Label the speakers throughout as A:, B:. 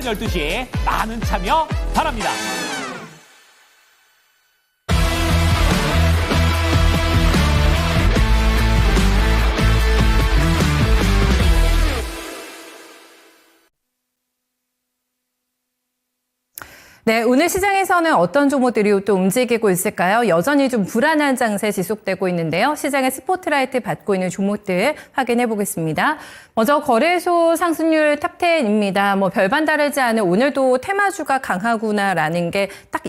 A: 12시에 많은 참여 바랍니다.
B: 네, 오늘 시장에서는 어떤 종목들이 또 움직이고 있을까요? 여전히 좀 불안한 장세 지속되고 있는데요. 시장의 스포트라이트 받고 있는 종목들 확인해 보겠습니다. 먼저 거래소 상승률 탑10입니다. 별반 다르지 않은 오늘도 테마주가 강하구나라는 게 딱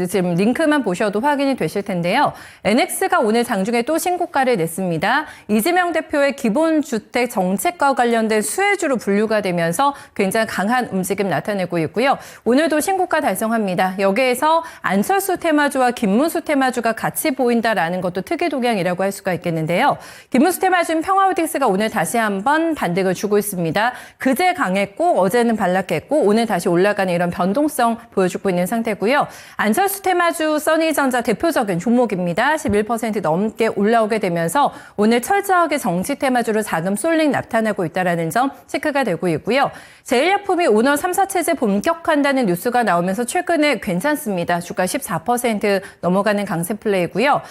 B: 지금 링크만 보셔도 확인이 되실 텐데요. NX가 오늘 장중에 또 신고가를 냈습니다. 이재명 대표의 기본주택 정책과 관련된 수혜주로 분류가 되면서 굉장히 강한 움직임 나타내고 있고요. 오늘도 신고가 달성합니다. 여기에서 안철수 테마주와 김문수 테마주가 같이 보인다라는 것도 특이 동향이라고 할 수가 있겠는데요. 김문수 테마주인 평화홀딩스가 오늘 다시 한번 반등을 주고 있습니다. 그제 강했고 어제는 반락했고 오늘 다시 올라가는 이런 변동성 보여주고 있는 상태고요. 안철수 테마주 써니전자 대표적인 종목입니다. 11% 넘게 올라오게 되면서 오늘 철저하게 정치 테마주로 자금 쏠링 나타나고 있다는 점 체크가 되고 있고요. 제일약품이 오늘 3사 체제 본격한다는 뉴스가 나오면서 최근에 괜찮습니다. 주가 14% 넘어가는 강세 플레이고요.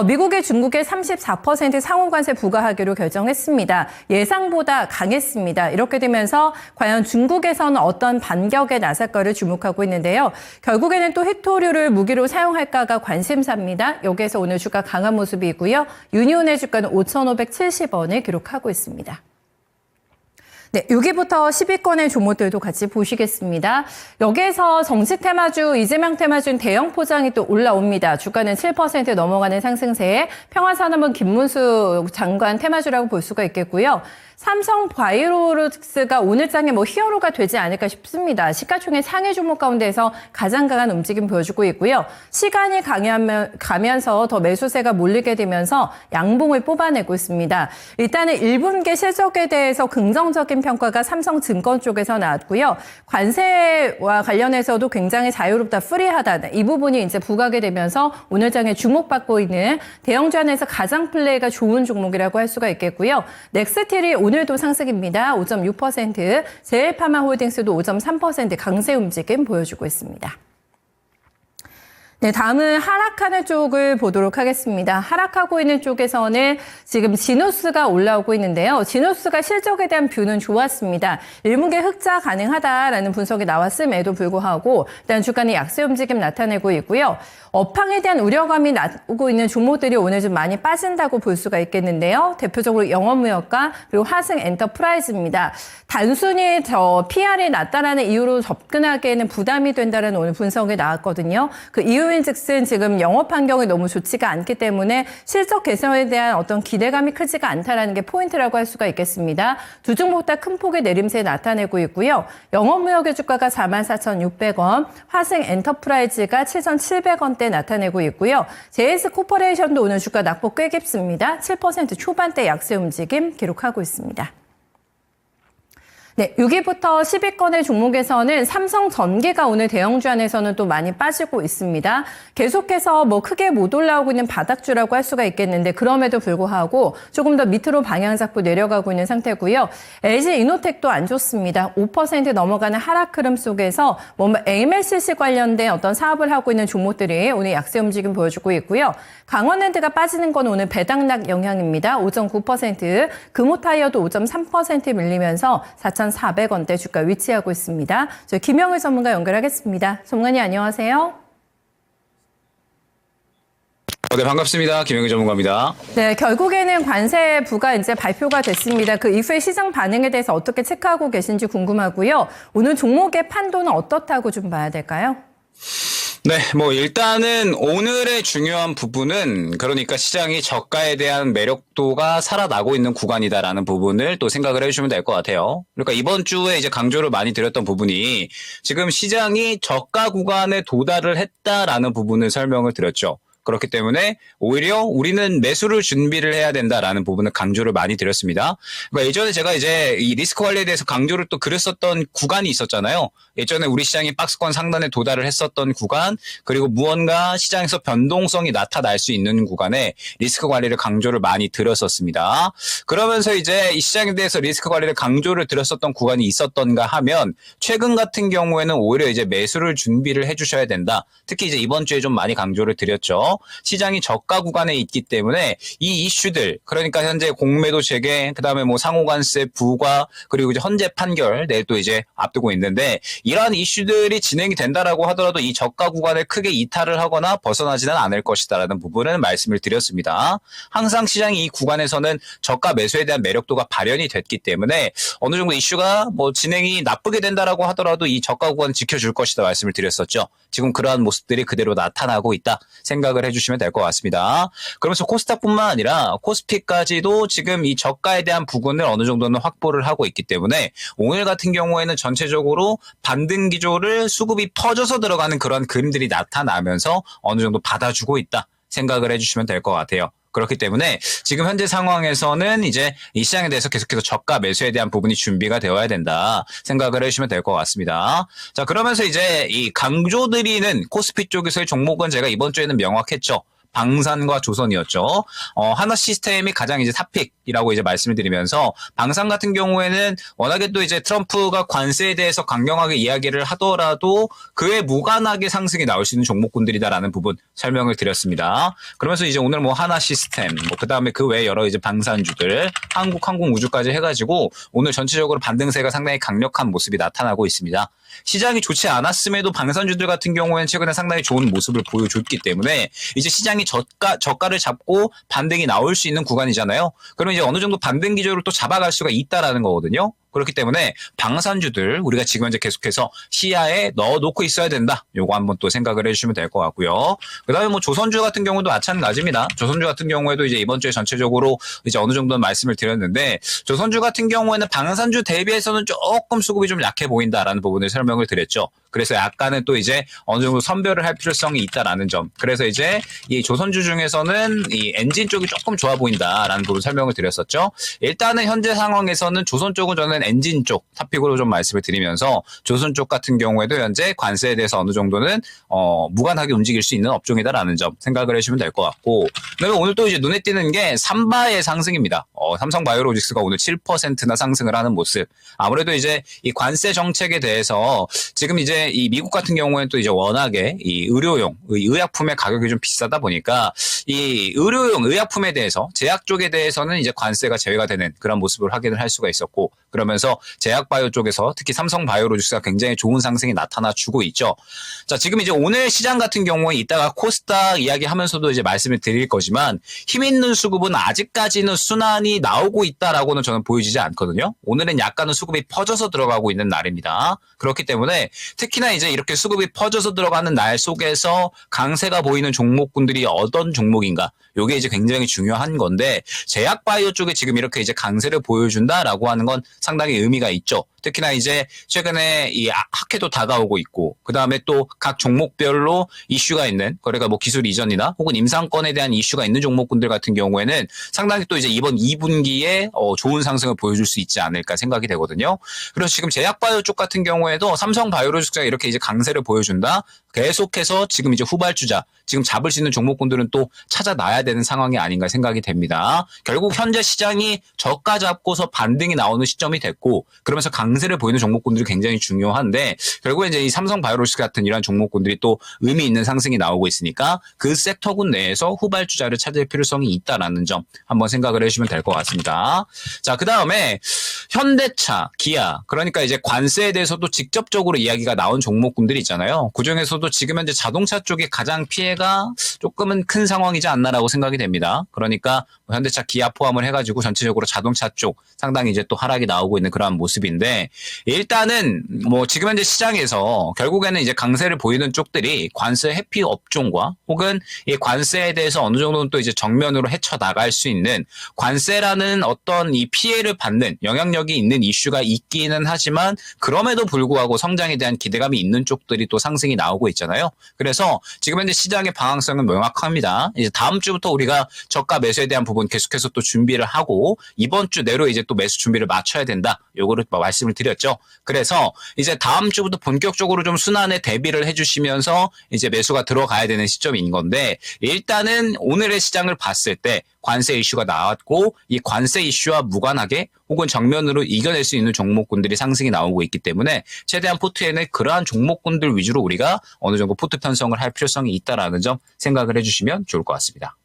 B: 미국의 중국에 34% 상호관세 부과하기로 결정했습니다. 예상보다 강했습니다. 이렇게 되면서 과연 중국에서는 어떤 반격에 나설까를 주목하고 있는데요. 결국에는 또 히토류를 무기로 사용할까가 관심사입니다. 여기에서 오늘 주가 강한 모습이고요. 유니온의 주가는 5,570원을 기록하고 있습니다. 네, 6위부터 10위권의 종목들도 같이 보시겠습니다. 여기에서 정치 테마주, 이재명 테마주인 대형 포장이 또 올라옵니다. 주가는 7% 넘어가는 상승세에 평화산업은 김문수 장관 테마주라고 볼 수가 있겠고요. 삼성바이오로직스가 오늘장에 히어로가 되지 않을까 싶습니다. 시가총액 상위 종목 가운데서 가장 강한 움직임 보여주고 있고요. 시간이 가면서 더 매수세가 몰리게 되면서 양봉을 뽑아내고 있습니다. 일단은 1분기 실적에 대해서 긍정적인 평가가 삼성증권 쪽에서 나왔고요. 관세와 관련해서도 굉장히 자유롭다, 프리하다. 이 부분이 이제 부각이 되면서 오늘장에 주목받고 있는 대형주 안에서 가장 플레이가 좋은 종목이라고 할 수가 있겠고요. 넥스틸이 오늘도 상승입니다. 5.6%, 제일파마홀딩스도 5.3% 강세 움직임 보여주고 있습니다. 네, 다음은 하락하는 쪽을 보도록 하겠습니다. 하락하고 있는 쪽에서는 지금 지노스가 올라오고 있는데요. 지노스가 실적에 대한 뷰는 좋았습니다. 1분기 흑자 가능하다라는 분석이 나왔음에도 불구하고 일단 주가는 약세 움직임 나타내고 있고요. 업황에 대한 우려감이 나오고 있는 종목들이 오늘 좀 많이 빠진다고 볼 수가 있겠는데요. 대표적으로 영업무역과 그리고 화승 엔터프라이즈입니다. 단순히 PR이 낮다라는 이유로 접근하기에는 부담이 된다는 오늘 분석이 나왔거든요. 그 이유인즉슨 지금 영업 환경이 너무 좋지가 않기 때문에 실적 개선에 대한 어떤 기대감이 크지가 않다라는 게 포인트라고 할 수가 있겠습니다. 두 종목 다 큰 폭의 내림세 나타내고 있고요. 영업무역의 주가가 44,600원, 화승 엔터프라이즈가 7,700원대 나타내고 있고요. JS코퍼레이션도 오늘 주가 낙폭 꽤 깊습니다. 7% 초반대 약세 움직임 기록하고 있습니다. 네, 6위부터 10위권의 종목에서는 삼성전기가 오늘 대형주 안에서는 또 많이 빠지고 있습니다. 계속해서 크게 못 올라오고 있는 바닥주라고 할 수가 있겠는데 그럼에도 불구하고 조금 더 밑으로 방향 잡고 내려가고 있는 상태고요. LG이노텍도 안 좋습니다. 5% 넘어가는 하락 흐름 속에서 AMLCC 관련된 어떤 사업을 하고 있는 종목들이 오늘 약세 움직임 보여주고 있고요. 강원랜드가 빠지는 건 오늘 배당락 영향입니다. 5.9%, 금호타이어도 5.3% 밀리면서 4,400원대 주가 위치하고 있습니다. 저희 김영을 전문가 연결하겠습니다. 전문가님 안녕하세요.
C: 네, 반갑습니다. 김영희 전문가입니다.
B: 네, 결국에는 관세부가 이제 발표가 됐습니다. 그 이후에 시장 반응에 대해서 어떻게 체크하고 계신지 궁금하고요. 오늘 종목의 판도는 어떻다고 좀 봐야 될까요?
C: 네, 일단은 오늘의 중요한 부분은 그러니까 시장이 저가에 대한 매력도가 살아나고 있는 구간이다라는 부분을 또 생각을 해주시면 될 것 같아요. 그러니까 이번 주에 이제 강조를 많이 드렸던 부분이 지금 시장이 저가 구간에 도달을 했다라는 부분을 설명을 드렸죠. 그렇기 때문에 오히려 우리는 매수를 준비를 해야 된다라는 부분을 강조를 많이 드렸습니다. 그러니까 예전에 제가 이제 이 리스크 관리에 대해서 강조를 또 그랬었던 구간이 있었잖아요. 예전에 우리 시장이 박스권 상단에 도달을 했었던 구간, 그리고 무언가 시장에서 변동성이 나타날 수 있는 구간에 리스크 관리를 강조를 많이 드렸었습니다. 그러면서 이제 이 시장에 대해서 리스크 관리를 강조를 드렸었던 구간이 있었던가 하면 최근 같은 경우에는 오히려 이제 매수를 준비를 해주셔야 된다. 특히 이제 이번 주에 좀 많이 강조를 드렸죠. 시장이 저가 구간에 있기 때문에 이 이슈들, 그러니까 현재 공매도 재개, 그다음에 뭐 상호관세 부과, 그리고 이제 헌재 판결 내일 또 이제 앞두고 있는데 이러한 이슈들이 진행이 된다라고 하더라도 이 저가 구간을 크게 이탈을 하거나 벗어나지는 않을 것이다라는 부분을 말씀을 드렸습니다. 항상 시장이 이 구간에서는 저가 매수에 대한 매력도가 발현이 됐기 때문에 어느 정도 이슈가 뭐 진행이 나쁘게 된다라고 하더라도 이 저가 구간을 지켜줄 것이다 말씀을 드렸었죠. 지금 그러한 모습들이 그대로 나타나고 있다 생각을 해주시면 될 것 같습니다. 그러면서 코스닥뿐만 아니라 코스피까지도 지금 이 저가에 대한 부분을 어느 정도는 확보를 하고 있기 때문에 오늘 같은 경우에는 전체적으로 반등 기조를 수급이 퍼져서 들어가는 그런 그림들이 나타나면서 어느 정도 받아주고 있다 생각을 해주시면 될 것 같아요. 그렇기 때문에 지금 현재 상황에서는 이제 이 시장에 대해서 계속해서 저가 매수에 대한 부분이 준비가 되어야 된다 생각을 해주시면 될 것 같습니다. 자, 그러면서 이제 이 강조드리는 코스피 쪽에서의 종목은 제가 이번 주에는 명확했죠. 방산과 조선이었죠. 하나 시스템이 가장 이제 탑픽이라고 이제 말씀을 드리면서 방산 같은 경우에는 워낙에 또 이제 트럼프가 관세에 대해서 강경하게 이야기를 하더라도 그에 무관하게 상승이 나올 수 있는 종목군들이다라는 부분 설명을 드렸습니다. 그러면서 이제 오늘 뭐 하나 시스템, 뭐 그다음에 그 외에 여러 이제 방산주들, 항공우주까지 해가지고 오늘 전체적으로 반등세가 상당히 강력한 모습이 나타나고 있습니다. 시장이 좋지 않았음에도 방산주들 같은 경우에는 최근에 상당히 좋은 모습을 보여줬기 때문에 이제 시장이 저가를 잡고 반등이 나올 수 있는 구간이잖아요. 그러면 이제 어느 정도 반등 기조를 또 잡아갈 수가 있다라는 거거든요. 그렇기 때문에 방산주들 우리가 지금 현재 계속해서 시야에 넣어놓고 있어야 된다. 요거 한번 또 생각을 해주시면 될 것 같고요. 그다음에 뭐 조선주 같은 경우도 마찬가지입니다. 조선주 같은 경우에도 이제 이번 주에 전체적으로 이제 어느 정도는 말씀을 드렸는데 조선주 같은 경우에는 방산주 대비해서는 조금 수급이 좀 약해 보인다라는 부분을 설명을 드렸죠. 그래서 약간은 또 이제 어느 정도 선별을 할 필요성이 있다라는 점. 그래서 이제 이 조선주 중에서는 이 엔진 쪽이 조금 좋아 보인다라는 부분 설명을 드렸었죠. 일단은 현재 상황에서는 조선 쪽은 저는 엔진 쪽 탑픽으로 좀 말씀을 드리면서 조선 쪽 같은 경우에도 현재 관세에 대해서 어느 정도는 무관하게 움직일 수 있는 업종이다라는 점 생각을 해주시면 될 것 같고, 그다음에 오늘 또 이제 눈에 띄는 게 삼바의 상승입니다. 삼성바이오로직스가 오늘 7%나 상승을 하는 모습. 아무래도 이제 이 관세 정책에 대해서 지금 이제 이 미국 같은 경우에는 또 이제 워낙에 이 의료용 의약품의 가격이 좀 비싸다 보니까 이 의료용 의약품에 대해서 제약 쪽에 대해서는 이제 관세가 제외가 되는 그런 모습을 확인을 할 수가 있었고, 그러면서 제약바이오 쪽에서 특히 삼성바이오로직스가 굉장히 좋은 상승이 나타나주고 있죠. 자, 지금 이제 오늘 시장 같은 경우에 이따가 코스닥 이야기하면서도 이제 말씀을 드릴 거지만 힘 있는 수급은 아직까지는 순환이 나오고 있다라고는 저는 보여지지 않거든요. 오늘은 약간은 수급이 퍼져서 들어가고 있는 날입니다. 그렇기 때문에 특히나 이제 이렇게 수급이 퍼져서 들어가는 날 속에서 강세가 보이는 종목군들이 어떤 종목인가, 요게 이제 굉장히 중요한 건데 제약바이오 쪽에 지금 이렇게 이제 강세를 보여준다라고 하는 건 상당히 의미가 있죠. 특히나 이제 최근에 이 학회도 다가오고 있고, 그 다음에 또 각 종목별로 이슈가 있는, 그러니까 뭐 기술 이전이나 혹은 임상권에 대한 이슈가 있는 종목군들 같은 경우에는 상당히 또 이제 이번 2분기에 좋은 상승을 보여줄 수 있지 않을까 생각이 되거든요. 그래서 지금 제약바이오 쪽 같은 경우에도 삼성바이오로직스가 이렇게 이제 강세를 보여준다. 계속해서 지금 이제 후발주자, 지금 잡을 수 있는 종목군들은 또 찾아놔야 되는 상황이 아닌가 생각이 됩니다. 결국 현재 시장이 저가 잡고서 반등이 나오는 시점이 됐고, 그러면서 강세를 보이는 종목군들이 굉장히 중요한데 결국에 이제 이 삼성바이오로직스 같은 이런 종목군들이 또 의미 있는 상승이 나오고 있으니까 그 섹터군 내에서 후발주자를 찾을 필요성이 있다라는 점 한번 생각을 해주시면 될 것 같습니다. 자, 그 다음에 현대차, 기아, 그러니까 이제 관세에 대해서도 직접적으로 이야기가 나온 종목군들이 있잖아요. 그중에서도 지금 현재 자동차 쪽이 가장 피해가 조금은 큰 상황이지 않나라고 생각이 됩니다. 그러니까 현대차, 기아 포함을 해가지고 전체적으로 자동차 쪽 상당히 이제 또 하락이 나오고 나오고 있는 그러한 모습인데 일단은 뭐 지금 현재 시장에서 결국에는 이제 강세를 보이는 쪽들이 관세 회피 업종과 혹은 이 관세에 대해서 어느 정도는 또 이제 정면으로 헤쳐나갈 수 있는 관세라는 어떤 이 피해를 받는 영향력이 있는 이슈가 있기는 하지만 그럼에도 불구하고 성장에 대한 기대감이 있는 쪽들이 또 상승이 나오고 있잖아요. 그래서 지금 현재 시장의 방향성은 명확합니다. 이제 다음 주부터 우리가 저가 매수에 대한 부분 계속해서 또 준비를 하고 이번 주 내로 이제 또 매수 준비를 맞춰야 된다. 요거를 말씀을 드렸죠. 그래서 이제 다음 주부터 본격적으로 좀 순환에 대비를 해주시면서 이제 매수가 들어가야 되는 시점인 건데 일단은 오늘의 시장을 봤을 때 관세 이슈가 나왔고 이 관세 이슈와 무관하게 혹은 정면으로 이겨낼 수 있는 종목군들이 상승이 나오고 있기 때문에 최대한 포트에는 그러한 종목군들 위주로 우리가 어느 정도 포트 편성을 할 필요성이 있다라는 점 생각을 해주시면 좋을 것 같습니다.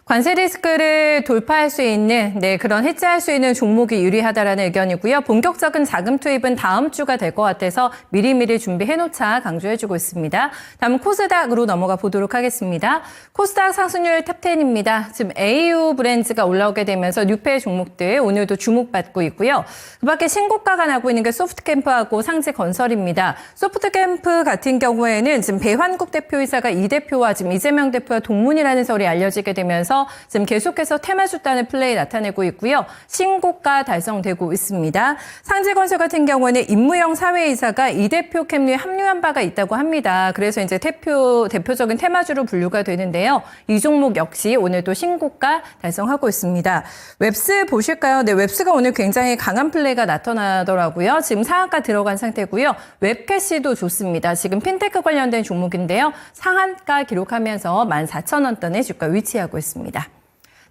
B: 관세 리스크를 돌파할 수 있는 그런 해지할 수 있는 종목이 유리하다라는 의견이고요. 본격적인 자금 투입은 다음 주가 될 것 같아서 미리미리 준비해놓자 강조해주고 있습니다. 다음 코스닥으로 넘어가 보도록 하겠습니다. 코스닥 상승률 탑10입니다. 지금 AU 브랜드가 올라오게 되면서 뉴페 종목들 오늘도 주목받고 있고요. 그 밖에 신고가가 나고 있는 게 소프트캠프하고 상지건설입니다. 소프트캠프 같은 경우에는 지금 배환국 대표이사가 이 대표와 지금 이재명 대표와 동문이라는 설이 알려지게 되면서 지금 계속해서 테마주단의 플레이 나타내고 있고요. 신고가 달성되고 있습니다. 상지건설 같은 경우는 임무영 사회이사가 이 대표 캠류에 합류한 바가 있다고 합니다. 그래서 이제 대표적인 테마주로 분류가 되는데요. 이 종목 역시 오늘도 신고가 달성하고 있습니다. 웹스 보실까요? 네, 웹스가 오늘 굉장히 강한 플레이가 나타나더라고요. 지금 상한가 들어간 상태고요. 웹캐시도 좋습니다. 지금 핀테크 관련된 종목인데요. 상한가 기록하면서 14,000원대의 주가 위치하고 있습니다.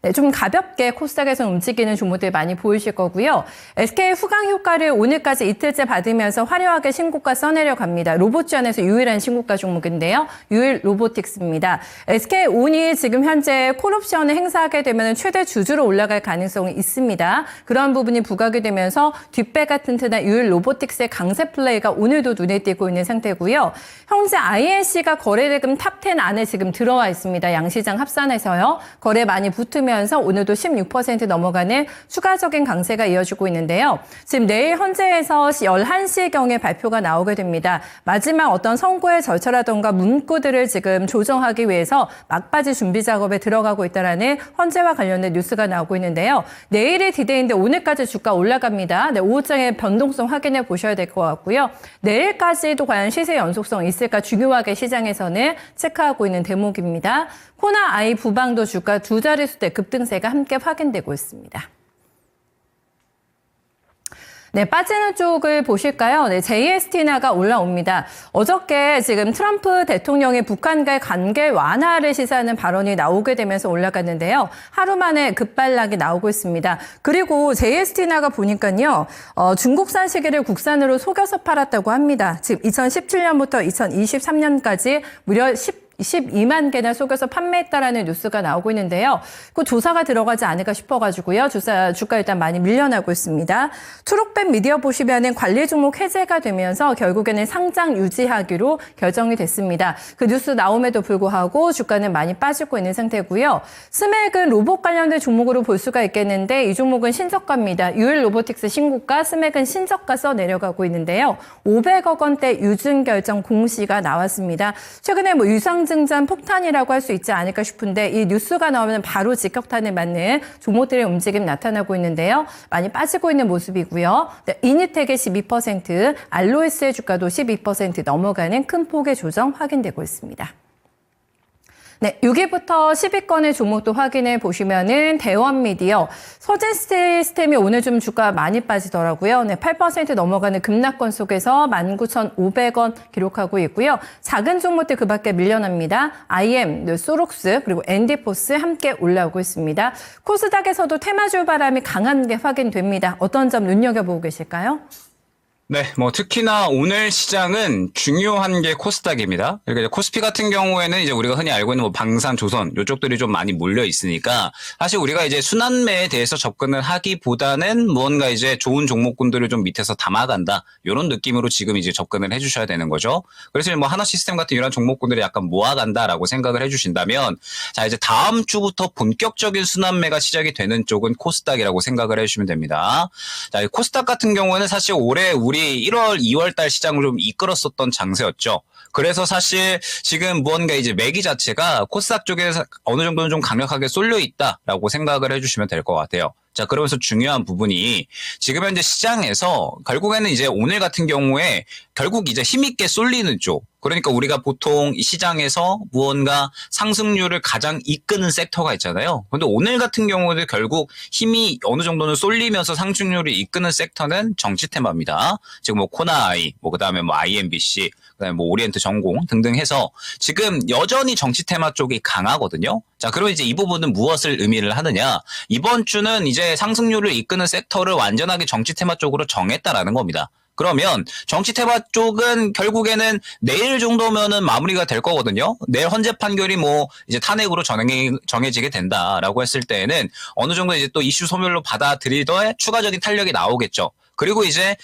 B: 네, 좀 가볍게 코스닥에서 움직이는 종목들 많이 보이실 거고요. SK 후광 효과를 오늘까지 이틀째 받으면서 화려하게 신고가 써내려 갑니다. 로봇주 안에서 유일한 신고가 종목인데요. 유일 로보틱스입니다. SK 온이 지금 현재 콜옵션을 행사하게 되면 최대 주주로 올라갈 가능성이 있습니다. 그런 부분이 부각이 되면서 뒷배가 튼튼한 유일 로보틱스의 강세 플레이가 오늘도 눈에 띄고 있는 상태고요. 현재 INC가 거래대금 탑10 안에 지금 들어와 있습니다. 양시장 합산해서요. 거래 많이 붙으면 오늘도 16% 넘어가는 추가적인 강세가 이어지고 있는데요. 지금 내일 현재에서 11시경에 발표가 나오게 됩니다. 마지막 어떤 선고의 절차라던가 문구들을 지금 조정하기 위해서 막바지 준비 작업에 들어가고 있다는 헌재와 관련된 뉴스가 나오고 있는데요. 내일이 디데이인데 오늘까지 주가 올라갑니다. 네, 오후장에 변동성 확인해 보셔야 될 것 같고요. 내일까지도 과연 시세 연속성 있을까 중요하게 시장에서는 체크하고 있는 대목입니다. 코나 아이 부방도 주가 두 자릿수대 급등세가 함께 확인되고 있습니다. 네, 빠지는 쪽을 보실까요? 네, JST나가 올라옵니다. 어저께 지금 트럼프 대통령이 북한과의 관계 완화를 시사하는 발언이 나오게 되면서 올라갔는데요. 하루 만에 급발락이 나오고 있습니다. 그리고 JST나가 보니까요, 중국산 시계를 국산으로 속여서 팔았다고 합니다. 지금 2017년부터 2023년까지 무려 12만 개나 속여서 판매했다라는 뉴스가 나오고 있는데요. 그 조사가 들어가지 않을까 싶어가지고요. 주가 일단 많이 밀려나고 있습니다. 트롯Bet 미디어 보시면은 관리 종목 해제가 되면서 결국에는 상장 유지하기로 결정이 됐습니다. 그 뉴스 나옴에도 불구하고 주가는 많이 빠지고 있는 상태고요. 스맥은 로봇 관련된 종목으로 볼 수가 있겠는데 이 종목은 신저가입니다. 유일 로보틱스 신고가, 스맥은 신저가 써 내려가고 있는데요. 500억 원대 유증 결정 공시가 나왔습니다. 최근에 유상증자 폭탄이라고 할 수 있지 않을까 싶은데 이 뉴스가 나오면 바로 직격탄을 맞는 종목들의 움직임 나타나고 있는데요. 많이 빠지고 있는 모습이고요. 이니텍의 12%, 알로에스의 주가도 12% 넘어가는 큰 폭의 조정 확인되고 있습니다. 네, 6위부터 10위권의 종목도 확인해 보시면은 대원미디어, 서진시스템이 오늘 좀 주가 많이 빠지더라고요. 네, 8% 넘어가는 급락권 속에서 19,500원 기록하고 있고요. 작은 종목들 그 밖에 밀려납니다. IM, 소록스, 그리고 엔디포스 함께 올라오고 있습니다. 코스닥에서도 테마주 바람이 강한 게 확인됩니다. 어떤 점 눈여겨보고 계실까요?
C: 네, 뭐 특히나 오늘 시장은 중요한 게 코스닥입니다. 그러니까 이제 코스피 같은 경우에는 이제 우리가 흔히 알고 있는 뭐 방산, 조선 이쪽들이 좀 많이 몰려 있으니까 사실 우리가 이제 순환매에 대해서 접근을 하기보다는 무언가 이제 좋은 종목군들을 좀 밑에서 담아간다 이런 느낌으로 지금 이제 접근을 해주셔야 되는 거죠. 그래서 뭐 하나시스템 같은 이런 종목군들을 약간 모아간다라고 생각을 해주신다면 자 이제 다음 주부터 본격적인 순환매가 시작이 되는 쪽은 코스닥이라고 생각을 해주시면 됩니다. 자, 이 코스닥 같은 경우에는 사실 올해 우리 1월, 2월 달 시장을 좀 이끌었었던 장세였죠. 그래서 사실 지금 무언가 이제 매기 자체가 코스닥 쪽에 어느 정도는 좀 강력하게 쏠려 있다라고 생각을 해주시면 될 것 같아요. 자, 그러면서 중요한 부분이 지금 현재 시장에서 결국에는 이제 오늘 같은 경우에 결국 이제 힘있게 쏠리는 쪽. 그러니까 우리가 보통 이 시장에서 무언가 상승률을 가장 이끄는 섹터가 있잖아요. 그런데 오늘 같은 경우는 결국 힘이 어느 정도는 쏠리면서 상승률을 이끄는 섹터는 정치 테마입니다. 지금 뭐 코나아이, 뭐 그다음에 뭐 IMBC, 그다음에 뭐 오리엔트 전공 등등 해서 지금 여전히 정치 테마 쪽이 강하거든요. 자, 그럼 이제 이 부분은 무엇을 의미를 하느냐? 이번 주는 이제 상승률을 이끄는 섹터를 완전하게 정치 테마 쪽으로 정했다라는 겁니다. 그러면 정치 테마 쪽은 결국에는 내일 정도면은 마무리가 될 거거든요. 내일 헌재 판결이 뭐 이제 탄핵으로 정해지게 된다라고 했을 때에는 어느 정도 이제 또 이슈 소멸로 받아들이더에 추가적인 탄력이 나오겠죠. 그리고 이제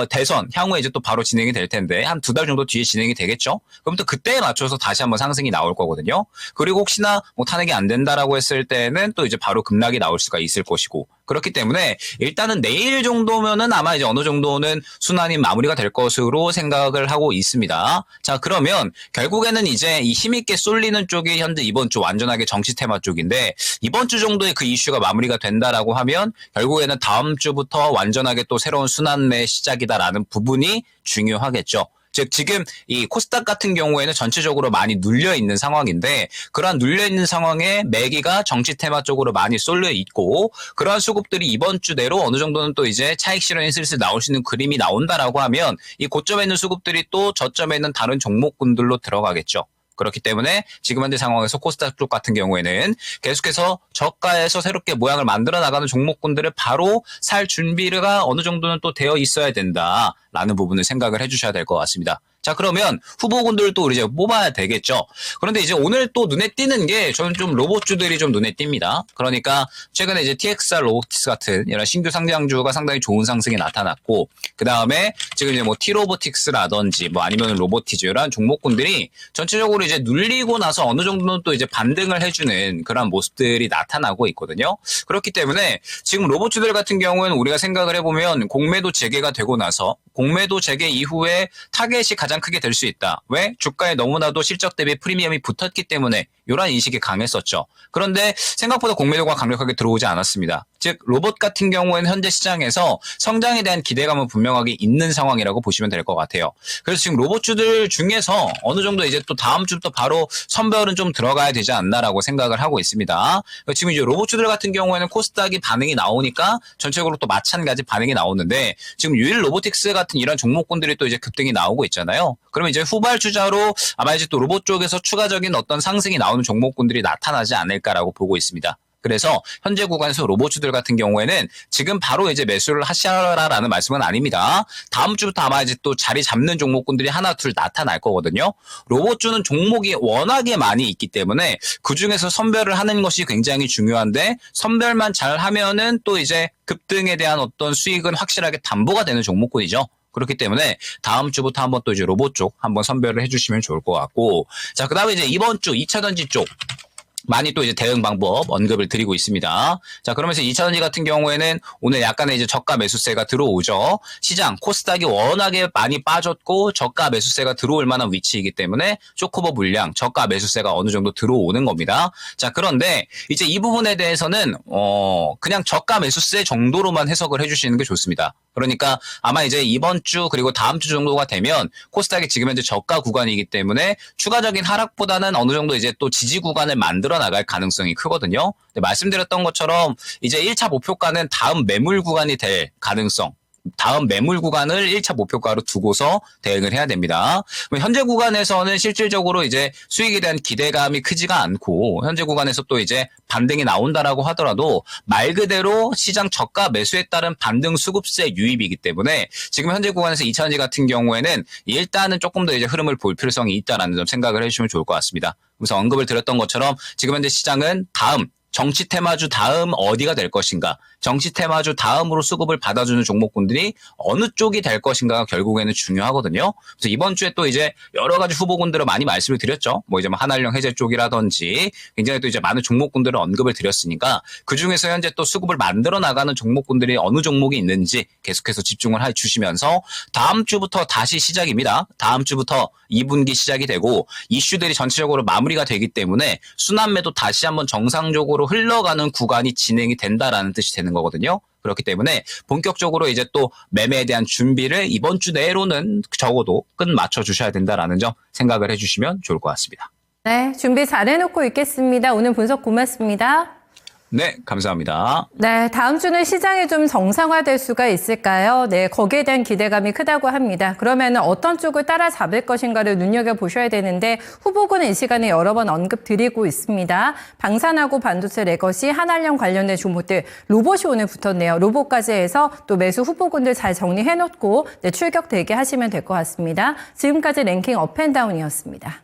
C: 대선 향후에 이제 또 바로 진행이 될 텐데 한 2달 정도 뒤에 진행이 되겠죠. 그럼 또 그때에 맞춰서 다시 한번 상승이 나올 거거든요. 그리고 혹시나 뭐 탄핵이 안 된다라고 했을 때는 또 이제 바로 급락이 나올 수가 있을 것이고 그렇기 때문에 일단은 내일 정도면은 아마 이제 어느 정도는 순환이 마무리가 될 것으로 생각을 하고 있습니다. 자, 그러면 결국에는 이제 이 힘있게 쏠리는 쪽이 현재 이번 주 완전하게 정치 테마 쪽인데 이번 주 정도에 그 이슈가 마무리가 된다라고 하면 결국에는 다음 주부터 완전하게 또 새로운 순환의 시작이다라는 부분이 중요하겠죠. 즉 지금 이 코스닥 같은 경우에는 전체적으로 많이 눌려 있는 상황인데 그러한 눌려 있는 상황에 매기가 정치 테마 쪽으로 많이 쏠려 있고 그러한 수급들이 이번 주 내로 어느 정도는 또 이제 차익 실현이 슬슬 나올 수 있는 그림이 나온다라고 하면 이 고점에 있는 수급들이 또 저점에 있는 다른 종목군들로 들어가겠죠. 그렇기 때문에 지금 현재 상황에서 코스닥 쪽 같은 경우에는 계속해서 저가에서 새롭게 모양을 만들어 나가는 종목군들을 바로 살 준비가 어느 정도는 또 되어 있어야 된다라는 부분을 생각을 해주셔야 될 것 같습니다. 자, 그러면 후보군들도 우리 이제 뽑아야 되겠죠. 그런데 이제 오늘 또 눈에 띄는 게 저는 좀 로봇주들이 좀 눈에 띕니다. 그러니까 최근에 이제 TXR 로보틱스 같은 이런 신규 상장주가 상당히 좋은 상승이 나타났고, 그 다음에 지금 이제 뭐 T로보틱스라든지 뭐 아니면 로보티즈 이런 종목군들이 전체적으로 이제 눌리고 나서 어느 정도는 또 이제 반등을 해주는 그런 모습들이 나타나고 있거든요. 그렇기 때문에 지금 로봇주들 같은 경우는 우리가 생각을 해보면 공매도 재개가 되고 나서 공매도 재개 이후에 타겟이 가장 크게 될 수 있다. 왜? 주가에 너무나도 실적 대비 프리미엄이 붙었기 때문에 이런 인식이 강했었죠. 그런데 생각보다 공매도가 강력하게 들어오지 않았습니다. 즉 로봇 같은 경우에는 현재 시장에서 성장에 대한 기대감은 분명하게 있는 상황이라고 보시면 될 것 같아요. 그래서 지금 로봇주들 중에서 어느 정도 이제 또 다음 주부터 바로 선별은 좀 들어가야 되지 않나라고 생각을 하고 있습니다. 지금 이제 로봇주들 같은 경우에는 코스닥이 반응이 나오니까 전체적으로 또 마찬가지 반응이 나오는데 지금 유일 로보틱스 같은 이런 종목군들이 또 이제 급등이 나오고 있잖아요. 그러면 이제 후발주자로 아마 이제 또 로봇 쪽에서 추가적인 어떤 상승이 나오는 종목군들이 나타나지 않을까라고 보고 있습니다. 그래서 현재 구간에서 로봇주들 같은 경우에는 지금 바로 이제 매수를 하셔라라는 말씀은 아닙니다. 다음 주부터 아마 이제 또 자리 잡는 종목군들이 하나 둘 나타날 거거든요. 로봇주는 종목이 워낙에 많이 있기 때문에 그 중에서 선별을 하는 것이 굉장히 중요한데 선별만 잘 하면은 또 이제 급등에 대한 어떤 수익은 확실하게 담보가 되는 종목군이죠. 그렇기 때문에 다음 주부터 한번 또 이제 로봇 쪽 한번 선별을 해주시면 좋을 것 같고, 자, 그 다음에 이제 이번 주 2차전지 쪽. 많이 또 이제 대응 방법 언급을 드리고 있습니다. 자, 그러면서 2차전지 같은 경우에는 오늘 약간의 이제 저가 매수세가 들어오죠. 시장 코스닥이 워낙에 많이 빠졌고 저가 매수세가 들어올 만한 위치이기 때문에 쇼커버 물량, 저가 매수세가 어느 정도 들어오는 겁니다. 자, 그런데 이제 이 부분에 대해서는 그냥 저가 매수세 정도로만 해석을 해주시는 게 좋습니다. 그러니까 아마 이제 이번 주 그리고 다음 주 정도가 되면 코스닥이 지금 현재 저가 구간이기 때문에 추가적인 하락보다는 어느 정도 이제 또 지지 구간을 만들어 나갈 가능성이 크거든요. 말씀드렸던 것처럼 이제 1차 목표가는 다음 매물 구간이 될 가능성, 다음 매물 구간을 1차 목표가로 두고서 대응을 해야 됩니다. 현재 구간에서는 실질적으로 이제 수익에 대한 기대감이 크지가 않고 현재 구간에서 또 이제 반등이 나온다라고 하더라도 말 그대로 시장 저가 매수에 따른 반등 수급세 유입이기 때문에 지금 현재 구간에서 2차전지 같은 경우에는 일단은 조금 더 이제 흐름을 볼 필요성이 있다라는 점 생각을 해주시면 좋을 것 같습니다. 그래서 언급을 드렸던 것처럼 지금 현재 시장은 다음 정치 테마주 다음 어디가 될 것인가, 정치 테마주 다음으로 수급을 받아주는 종목군들이 어느 쪽이 될 것인가가 결국에는 중요하거든요. 그래서 이번 주에 또 이제 여러 가지 후보군들을 많이 말씀을 드렸죠. 뭐 이제 뭐 한알령 해제 쪽이라든지 굉장히 또 이제 많은 종목군들을 언급을 드렸으니까 그 중에서 현재 또 수급을 만들어 나가는 종목군들이 어느 종목이 있는지 계속해서 집중을 해 주시면서 다음 주부터 다시 시작입니다. 다음 주부터 2분기 시작이 되고 이슈들이 전체적으로 마무리가 되기 때문에 순환매도 다시 한번 정상적으로 흘러가는 구간이 진행이 된다라는 뜻이 되는 거거든요. 그렇기 때문에 본격적으로 이제 또 매매에 대한 준비를 이번 주 내로는 적어도 끝 맞춰 주셔야 된다라는 점 생각을 해주시면 좋을 것 같습니다.
B: 네, 준비 잘 해놓고 있겠습니다. 오늘 분석 고맙습니다.
C: 네, 감사합니다.
B: 네, 다음 주는 시장이 좀 정상화될 수가 있을까요? 네, 거기에 대한 기대감이 크다고 합니다. 그러면 어떤 쪽을 따라잡을 것인가를 눈여겨보셔야 되는데 후보군은 이 시간에 여러 번 언급드리고 있습니다. 방산하고 반도체 레거시, 한알령 관련된 종목들, 로봇이 오늘 붙었네요. 로봇까지 해서 또 매수 후보군들 잘 정리해놓고 네, 출격 대기하시면 될 것 같습니다. 지금까지 랭킹 업앤다운이었습니다.